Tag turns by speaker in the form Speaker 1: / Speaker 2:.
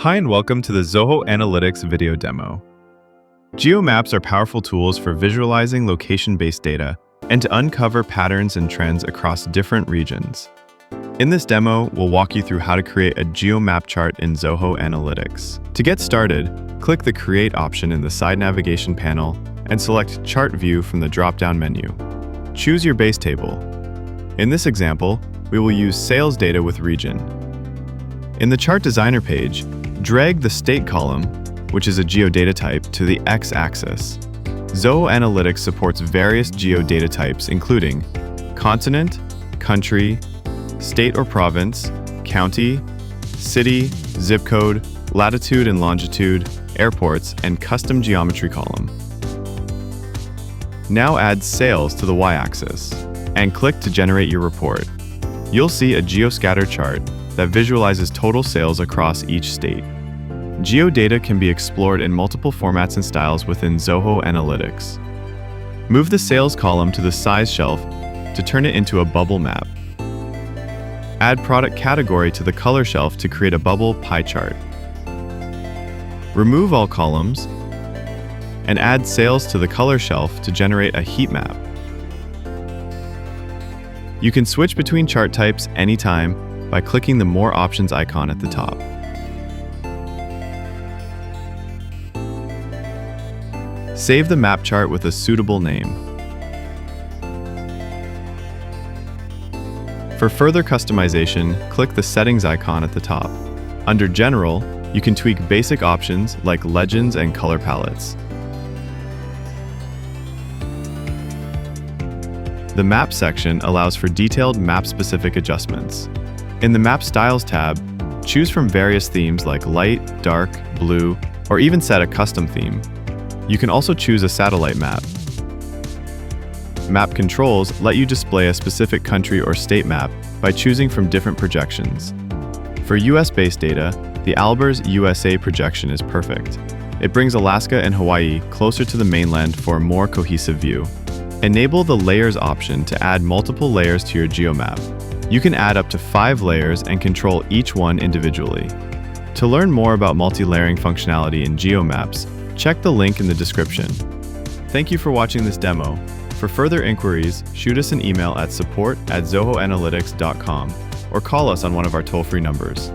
Speaker 1: Hi and welcome to the Zoho Analytics video demo. Geo Maps are powerful tools for visualizing location-based data and to uncover patterns and trends across different regions. In this demo, we'll walk you through how to create a Geo Map chart in Zoho Analytics. To get started, click the Create option in the side navigation panel and select Chart View from the drop-down menu. Choose your base table. In this example, we will use sales data with region. In the Chart Designer page, drag the state column, which is a geodata type, to the x-axis. Zoho Analytics supports various geodata types, including continent, country, state or province, county, city, zip code, latitude and longitude, airports, and custom geometry column. Now add sales to the y-axis and click to generate your report. You'll see a geoscatter chart that visualizes total sales across each state. Geodata can be explored in multiple formats and styles within Zoho Analytics. Move the sales column to the size shelf to turn it into a bubble map. Add product category to the color shelf to create a bubble pie chart. Remove all columns and add sales to the color shelf to generate a heat map. You can switch between chart types anytime by clicking the More Options icon at the top. Save the map chart with a suitable name. For further customization, click the Settings icon at the top. Under General, you can tweak basic options like legends and color palettes. The Map section allows for detailed map-specific adjustments. In the Map Styles tab, choose from various themes like light, dark, blue, or even set a custom theme. You can also choose a satellite map. Map controls let you display a specific country or state map by choosing from different projections. For US-based data, the Albers USA projection is perfect. It brings Alaska and Hawaii closer to the mainland for a more cohesive view. Enable the Layers option to add multiple layers to your geomap. You can add up to 5 layers and control each one individually. To learn more about multi-layering functionality in GeoMaps, check the link in the description. Thank you for watching this demo. For further inquiries, shoot us an email at support@zohoanalytics.com or call us on one of our toll-free numbers.